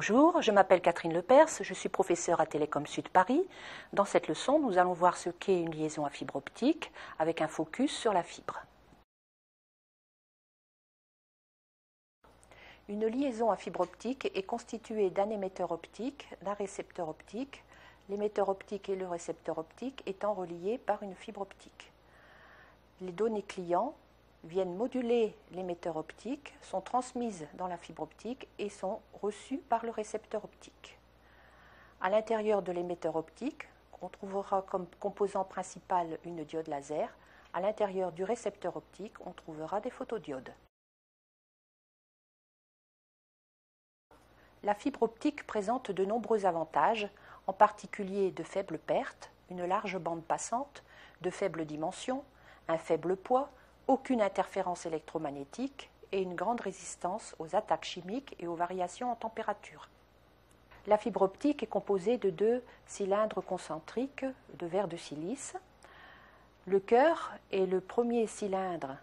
Bonjour, je m'appelle Catherine Lepers, je suis professeure à Télécom Sud Paris. Dans cette leçon, nous allons voir ce qu'est une liaison à fibre optique avec un focus sur la fibre. Une liaison à fibre optique est constituée d'un émetteur optique, d'un récepteur optique, l'émetteur optique et le récepteur optique étant reliés par une fibre optique. Les données clients viennent moduler l'émetteur optique, sont transmises dans la fibre optique et sont reçues par le récepteur optique. À l'intérieur de l'émetteur optique, on trouvera comme composant principal une diode laser. À l'intérieur du récepteur optique, on trouvera des photodiodes. La fibre optique présente de nombreux avantages, en particulier de faibles pertes, une large bande passante, de faibles dimensions, un faible poids, aucune interférence électromagnétique et une grande résistance aux attaques chimiques et aux variations en température. La fibre optique est composée de deux cylindres concentriques de verre de silice. Le cœur est le premier cylindre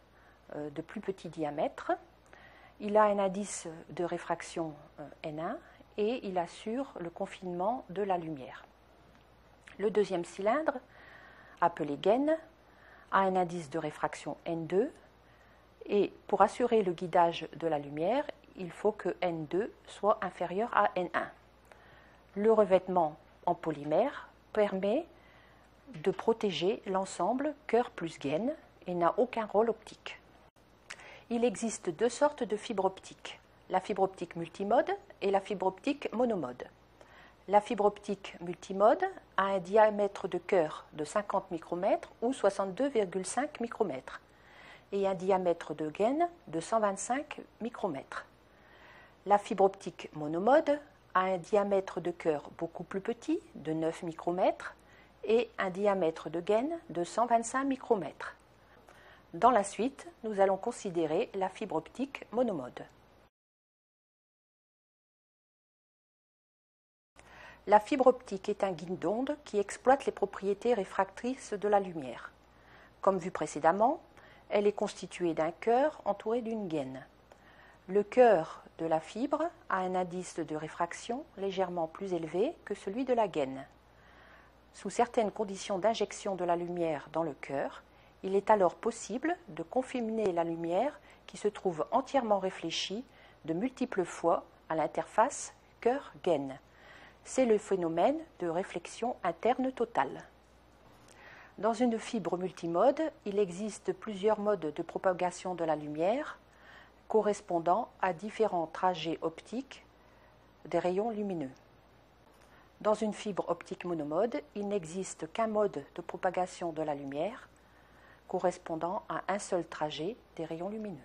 de plus petit diamètre. Il a un indice de réfraction N1 et il assure le confinement de la lumière. Le deuxième cylindre, appelé gaine, a un indice de réfraction N2 et pour assurer le guidage de la lumière, il faut que N2 soit inférieur à N1. Le revêtement en polymère permet de protéger l'ensemble cœur plus gaine et n'a aucun rôle optique. Il existe deux sortes de fibres optiques, la fibre optique multimode et la fibre optique monomode. La fibre optique multimode a un diamètre de cœur de 50 micromètres ou 62,5 micromètres et un diamètre de gaine de 125 micromètres. La fibre optique monomode a un diamètre de cœur beaucoup plus petit, de 9 micromètres, et un diamètre de gaine de 125 micromètres. Dans la suite, nous allons considérer la fibre optique monomode. La fibre optique est un guide d'onde qui exploite les propriétés réfractrices de la lumière. Comme vu précédemment, elle est constituée d'un cœur entouré d'une gaine. Le cœur de la fibre a un indice de réfraction légèrement plus élevé que celui de la gaine. Sous certaines conditions d'injection de la lumière dans le cœur, il est alors possible de confiner la lumière qui se trouve entièrement réfléchie de multiples fois à l'interface cœur-gaine. C'est le phénomène de réflexion interne totale. Dans une fibre multimode, il existe plusieurs modes de propagation de la lumière correspondant à différents trajets optiques des rayons lumineux. Dans une fibre optique monomode, il n'existe qu'un mode de propagation de la lumière correspondant à un seul trajet des rayons lumineux.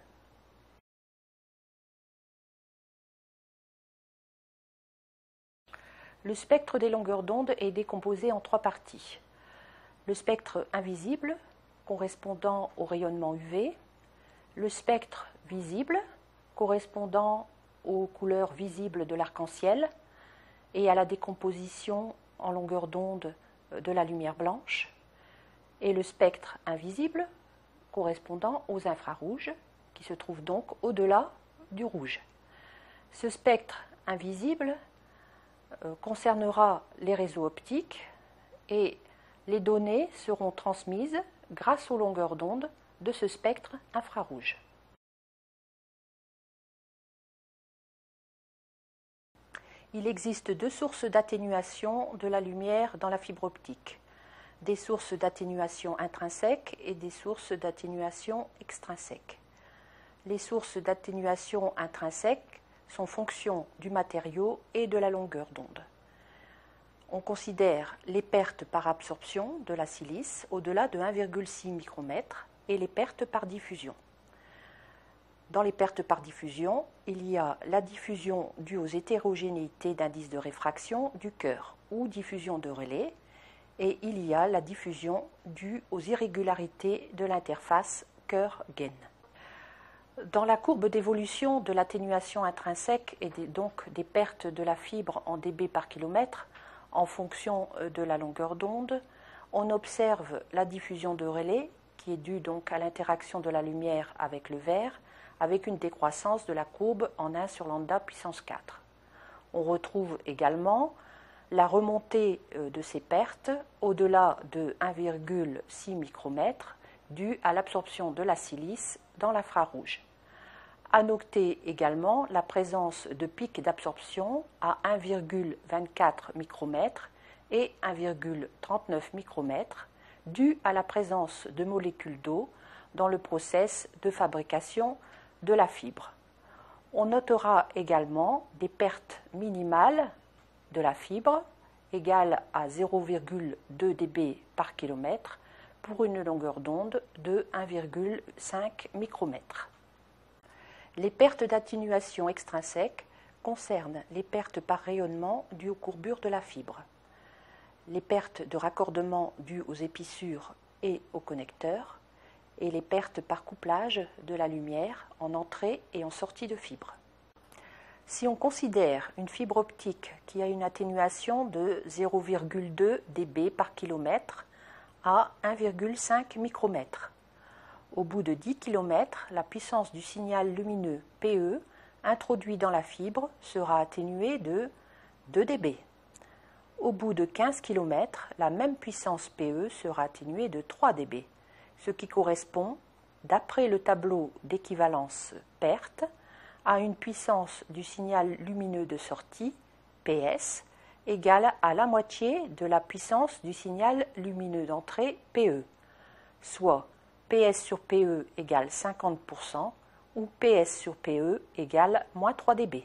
Le spectre des longueurs d'onde est décomposé en trois parties. Le spectre invisible, correspondant au rayonnement UV, le spectre visible, correspondant aux couleurs visibles de l'arc-en-ciel et à la décomposition en longueur d'onde de la lumière blanche, et le spectre invisible, correspondant aux infrarouges, qui se trouvent donc au-delà du rouge. Ce spectre invisible concernera les réseaux optiques et les données seront transmises grâce aux longueurs d'onde de ce spectre infrarouge. Il existe deux sources d'atténuation de la lumière dans la fibre optique, des sources d'atténuation intrinsèques et des sources d'atténuation extrinsèques. Les sources d'atténuation intrinsèques sont fonction du matériau et de la longueur d'onde. On considère les pertes par absorption de la silice au-delà de 1,6 micromètre et les pertes par diffusion. Dans les pertes par diffusion, il y a la diffusion due aux hétérogénéités d'indice de réfraction du cœur ou diffusion de relais, et il y a la diffusion due aux irrégularités de l'interface cœur-gaine. Dans la courbe d'évolution de l'atténuation intrinsèque et donc des pertes de la fibre en dB par kilomètre, en fonction de la longueur d'onde, on observe la diffusion de relais qui est due donc à l'interaction de la lumière avec le verre, avec une décroissance de la courbe en 1 sur lambda puissance 4. On retrouve également la remontée de ces pertes au-delà de 1,6 micromètre due à l'absorption de la silice dans l'infrarouge. À noter également la présence de pics d'absorption à 1,24 micromètre et 1,39 micromètre due à la présence de molécules d'eau dans le process de fabrication de la fibre. On notera également des pertes minimales de la fibre égales à 0,2 dB par kilomètre pour une longueur d'onde de 1,5 micromètre. Les pertes d'atténuation extrinsèque concernent les pertes par rayonnement dues aux courbures de la fibre, les pertes de raccordement dues aux épissures et aux connecteurs, et les pertes par couplage de la lumière en entrée et en sortie de fibre. Si on considère une fibre optique qui a une atténuation de 0,2 dB par kilomètre à 1,5 micromètre, au bout de 10 km, la puissance du signal lumineux PE introduit dans la fibre sera atténuée de 2 dB. Au bout de 15 km, la même puissance PE sera atténuée de 3 dB, ce qui correspond, d'après le tableau d'équivalence perte, à une puissance du signal lumineux de sortie, PS, égale à la moitié de la puissance du signal lumineux d'entrée, PE, soit PS sur PE égale 50% ou PS sur PE égale moins 3 dB.